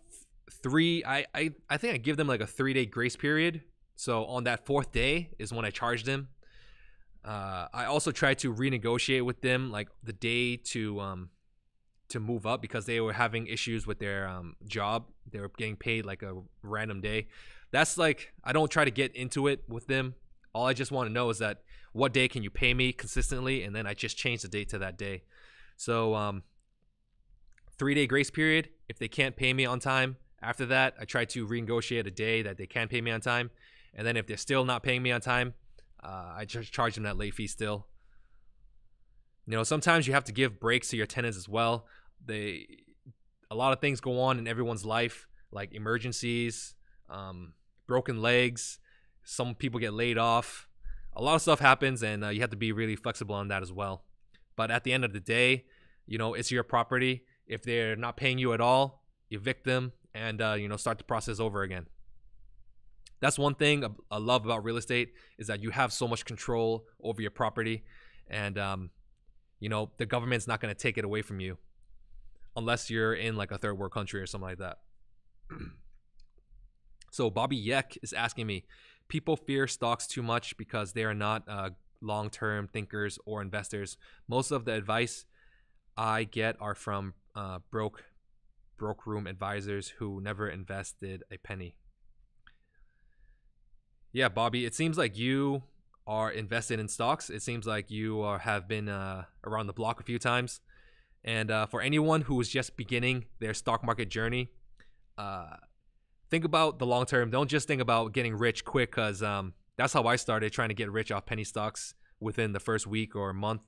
think I give them like a 3-day grace period. So on that 4th day is when I charge them. I also tried to renegotiate with them like the day to move up, because they were having issues with their job. They were getting paid like a random day. That's like, I don't try to get into it with them. All I just want to know is that what day can you pay me consistently, and then I just change the date to that day. So 3-day grace period. If they can't pay me on time after that, I try to renegotiate a day that they can pay me on time. And then if they're still not paying me on time, I just charge them that late fee still. You know, sometimes you have to give breaks to your tenants as well. A lot of things go on in everyone's life, like emergencies, broken legs. Some people get laid off. A lot of stuff happens, and you have to be really flexible on that as well. But at the end of the day, you know, it's your property. If they're not paying you at all, evict them and, you know, start the process over again. That's one thing I love about real estate, is that you have so much control over your property, and you know, the government's not going to take it away from you unless you're in like a third world country or something like that. So Bobby Yek is asking me, people fear stocks too much because they are not long-term thinkers or investors. Most of the advice I get are from broke room advisors who never invested a penny. Yeah, Bobby, it seems like you are invested in stocks. It seems like you have been around the block a few times. And for anyone who is just beginning their stock market journey, think about the long term. Don't just think about getting rich quick, because that's how I started, trying to get rich off penny stocks within the first week or month.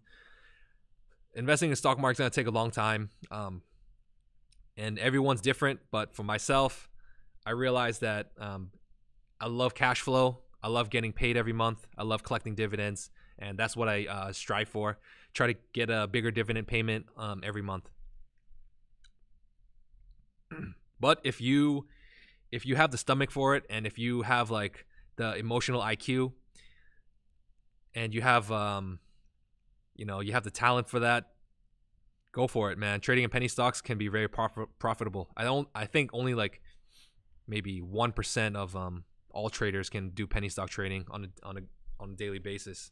Investing in stock market is going to take a long time. And everyone's different. But for myself, I realized that I love cash flow. I love getting paid every month. I love collecting dividends, and that's what I strive for. Try to get a bigger dividend payment every month. But if you have the stomach for it, and if you have like the emotional IQ, and you have you have the talent for that, go for it, man. Trading in penny stocks can be very profitable. I think only like maybe 1% of all traders can do penny stock trading on a daily basis.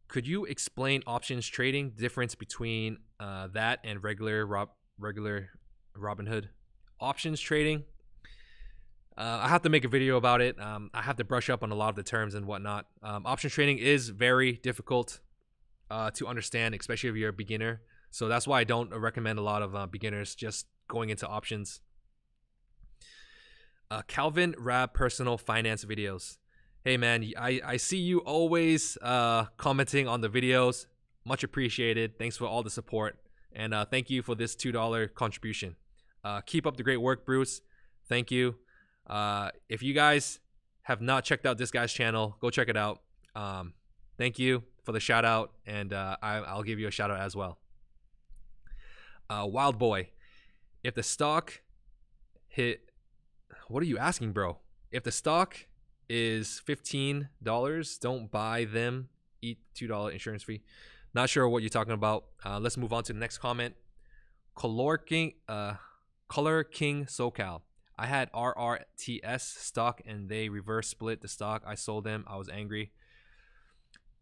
Could you explain options trading, the difference between that and regular Robinhood? Options trading, I have to make a video about it. I have to brush up on a lot of the terms and whatnot. Options trading is very difficult to understand, especially if you're a beginner. So that's why I don't recommend a lot of beginners just going into options. Calvin Rab personal finance videos. Hey man, I see you always commenting on the videos. Much appreciated. Thanks for all the support. And thank you for this $2 contribution. Keep up the great work, Bruce. Thank you. If you guys have not checked out this guy's channel, go check it out. Thank you for the shout out, and I'll give you a shout out as well. Wild Boy, if the stock hit, what are you asking, bro? If the stock is $15, don't buy them. Eat $2 insurance fee. Not sure what you're talking about. Let's move on to the next comment. Color King SoCal. I had RRTS stock and they reverse split the stock. I sold them. I was angry.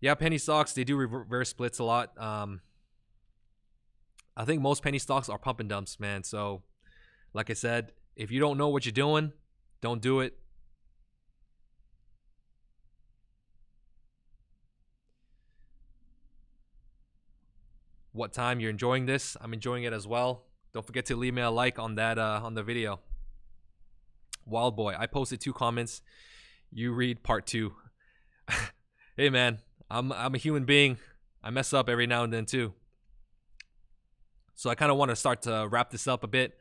Yeah, penny stocks, they do reverse splits a lot. I think most penny stocks are pump and dumps, man. So, like I said, if you don't know what you're doing, don't do it. What time you're enjoying this? I'm enjoying it as well. Don't forget to leave me a like on that on the video. Wild Boy, I posted 2 comments. You read part 2. Hey man, I'm a human being. I mess up every now and then too. So I kind of want to start to wrap this up a bit.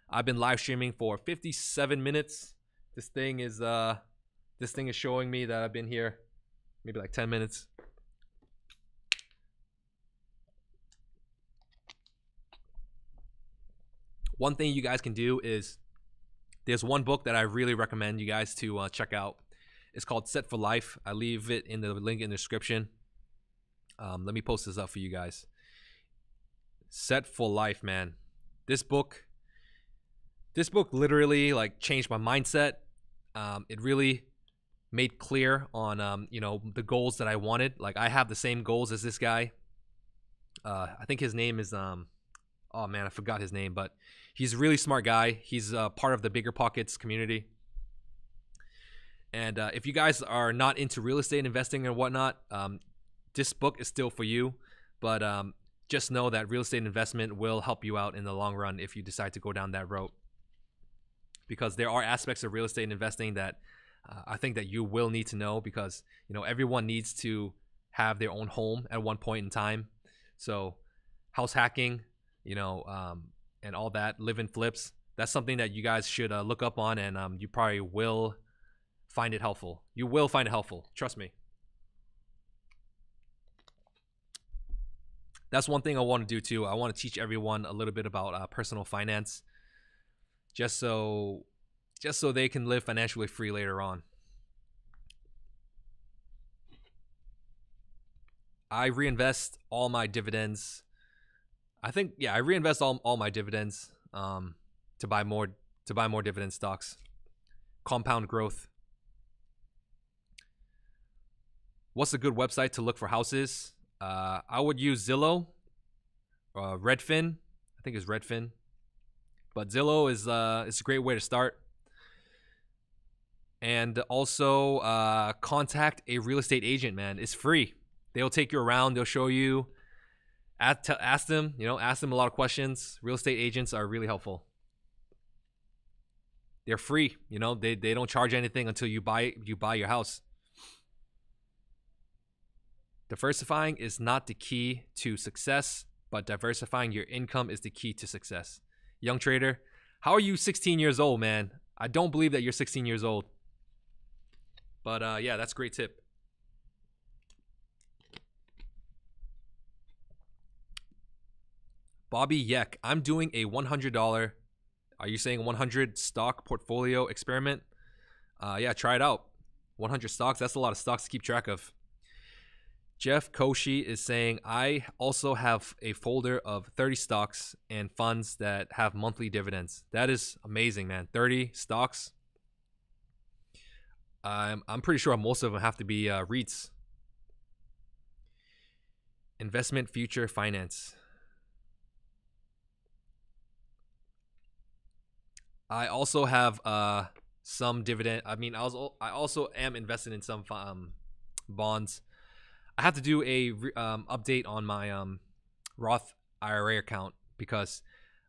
I've been live streaming for 57 minutes. This thing is showing me that I've been here maybe like 10 minutes. One thing you guys can do is, there's one book that I really recommend you guys to check out. It's called Set for Life. I leave it in the link in the description. Let me post this up for you guys. Set for Life, man. This book literally like changed my mindset. It really made clear on the goals that I wanted. Like I have the same goals as this guy. I think his name is oh man, I forgot his name, but he's a really smart guy. He's part of the Bigger Pockets community. And if you guys are not into real estate investing and whatnot, this book is still for you. But just know that real estate investment will help you out in the long run if you decide to go down that road. Because there are aspects of real estate investing that I think that you will need to know, because everyone needs to have their own home at one point in time. So house hacking, and all that, live-in flips, that's something that you guys should look up on, and you probably will find it helpful. You will find it helpful. Trust me. That's one thing I want to do too. I want to teach everyone a little bit about personal finance, just so they can live financially free later on. I reinvest all my dividends. I reinvest all my dividends to buy more dividend stocks. Compound growth. What's a good website to look for houses? I would use Zillow, Redfin. I think it's Redfin, but Zillow is a great way to start. And also contact a real estate agent, man. It's free. They'll take you around. They'll show you. Ask them a lot of questions. Real estate agents are really helpful. They're free. They don't charge anything until you buy your house. Diversifying is not the key to success, but diversifying your income is the key to success. Young trader, how are you 16 years old, man? I don't believe that you're 16 years old. But yeah, that's a great tip. Bobby Yek, I'm doing a $100. Are you saying 100 stock portfolio experiment? Yeah, try it out. 100 stocks, that's a lot of stocks to keep track of. Jeff Koshi is saying, I also have a folder of 30 stocks and funds that have monthly dividends. That is amazing, man. 30 stocks. I'm pretty sure most of them have to be REITs. Investment Future Finance. I also have some dividend. I mean, I also am invested in some bonds. I have to do a update on my Roth IRA account because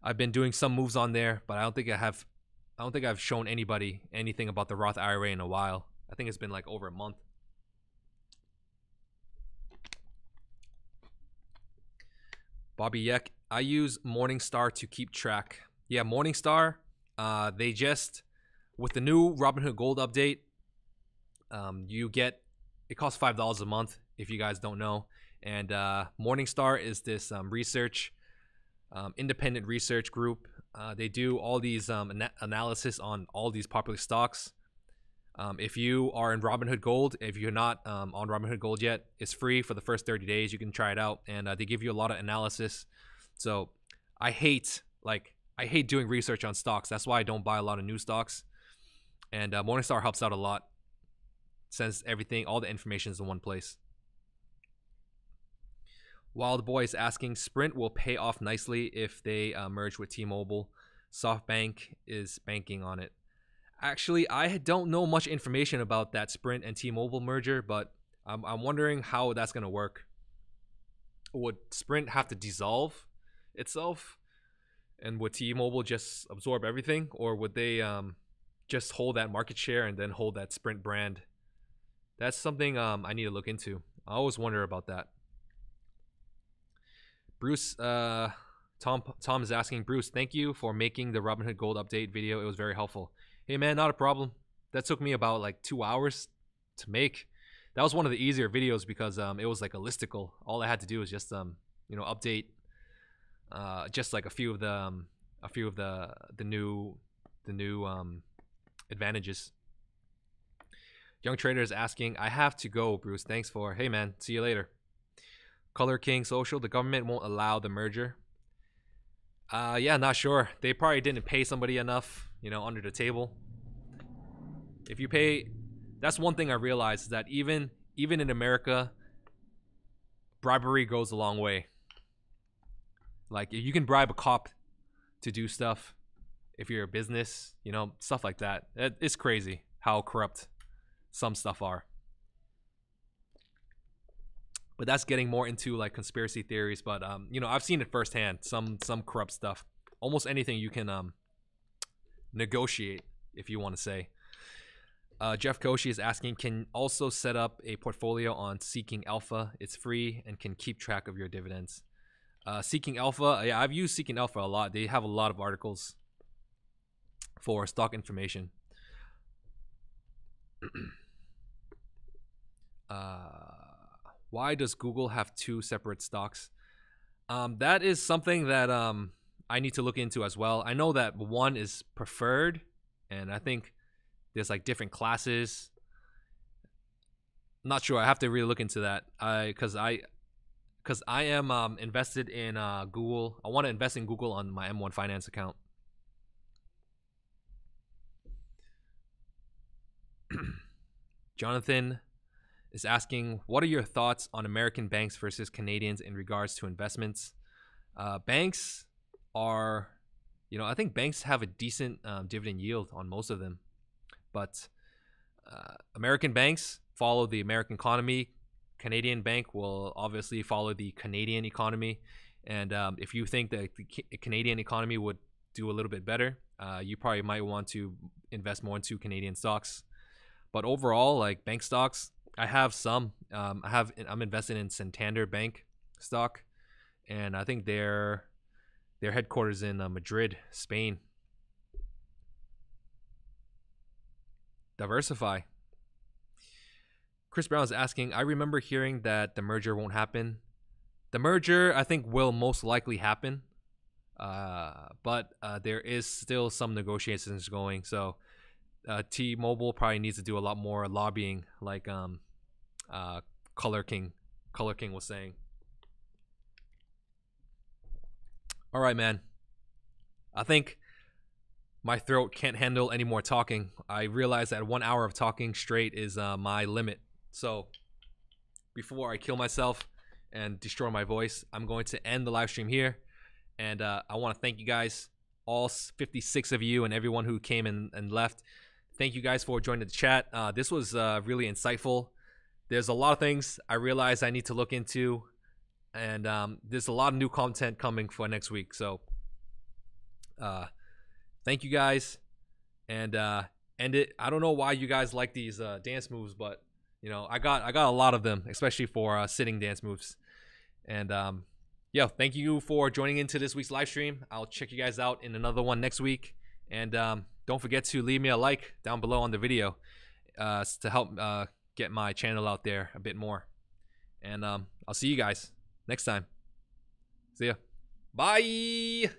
I've been doing some moves on there, but I don't think I've shown anybody anything about the Roth IRA in a while. I think it's been like over a month. Bobby Yek, I use Morningstar to keep track. Yeah, Morningstar. They just, with the new Robinhood Gold update, you get, it costs $5 a month if you guys don't know. And Morningstar is this research, independent research group. They do all these analysis on all these popular stocks. If you are in Robinhood Gold, if you're not on Robinhood Gold yet, it's free for the first 30 days. You can try it out, and they give you a lot of analysis. So I hate doing research on stocks. That's why I don't buy a lot of new stocks. And Morningstar helps out a lot. Sends everything, all the information is in one place. Wild Boy is asking, Sprint will pay off nicely if they merge with T-Mobile. SoftBank is banking on it. Actually, I don't know much information about that Sprint and T-Mobile merger, but I'm wondering how that's going to work. Would Sprint have to dissolve itself? And would T-Mobile just absorb everything? Or would they just hold that market share and then hold that Sprint brand? That's something I need to look into. I always wonder about that. Bruce, Tom is asking, Bruce, thank you for making the Robinhood Gold update video. It was very helpful. Hey, man, not a problem. That took me about like 2 hours to make. That was one of the easier videos because it was like a listicle. All I had to do was just update just like a few of the new advantages. Young Trader is asking, I have to go, Bruce. Thanks for, hey man, see you later. Color King Social, the government won't allow the merger. Yeah, not sure. They probably didn't pay somebody enough, under the table. If you pay, that's one thing I realized is that even in America, bribery goes a long way. Like you can bribe a cop to do stuff if you're a business, stuff like that. It's crazy how corrupt some stuff are. But that's getting more into like conspiracy theories. But I've seen it firsthand. Some corrupt stuff. Almost anything you can negotiate, if you want to say. Jeff Koshi is asking, can also set up a portfolio on Seeking Alpha. It's free and can keep track of your dividends. Seeking Alpha, yeah, I've used Seeking Alpha a lot. They have a lot of articles for stock information. Why does Google have 2 separate stocks? That is something that I need to look into as well. I know that one is preferred, and I think there's like different classes. Not sure. I have to really look into that. Because I am invested in Google. I want to invest in Google on my M1 Finance account. Jonathan is asking, what are your thoughts on American banks versus Canadians in regards to investments? Banks are, I think banks have a decent dividend yield on most of them. But American banks follow the American economy. Canadian bank will obviously follow the Canadian economy. And if you think that the Canadian economy would do a little bit better, you probably might want to invest more into Canadian stocks. But overall, like bank stocks, I have some. I'm invested in Santander Bank stock, and I think they're Their headquarters in Madrid, Spain. Diversify. Chris Brown is asking, I remember hearing that the merger won't happen. The merger, I think, will most likely happen. But there is still some negotiations going. So T-Mobile probably needs to do a lot more lobbying, like Color King was saying. All right, man. I think my throat can't handle any more talking. I realize that 1 hour of talking straight is my limit. So before I kill myself and destroy my voice, I'm going to end the live stream here. And I want to thank you guys, all 56 of you and everyone who came and left. Thank you guys for joining the chat. This was really insightful. There's a lot of things I realize I need to look into. And there's a lot of new content coming for next week. So thank you guys. And end it. I don't know why you guys like these dance moves, but you know, I got a lot of them, especially for sitting dance moves. And yo, thank you for joining into this week's live stream. I'll check you guys out in another one next week. And don't forget to leave me a like down below on the video to help get my channel out there a bit more. And I'll see you guys next time. See ya. Bye.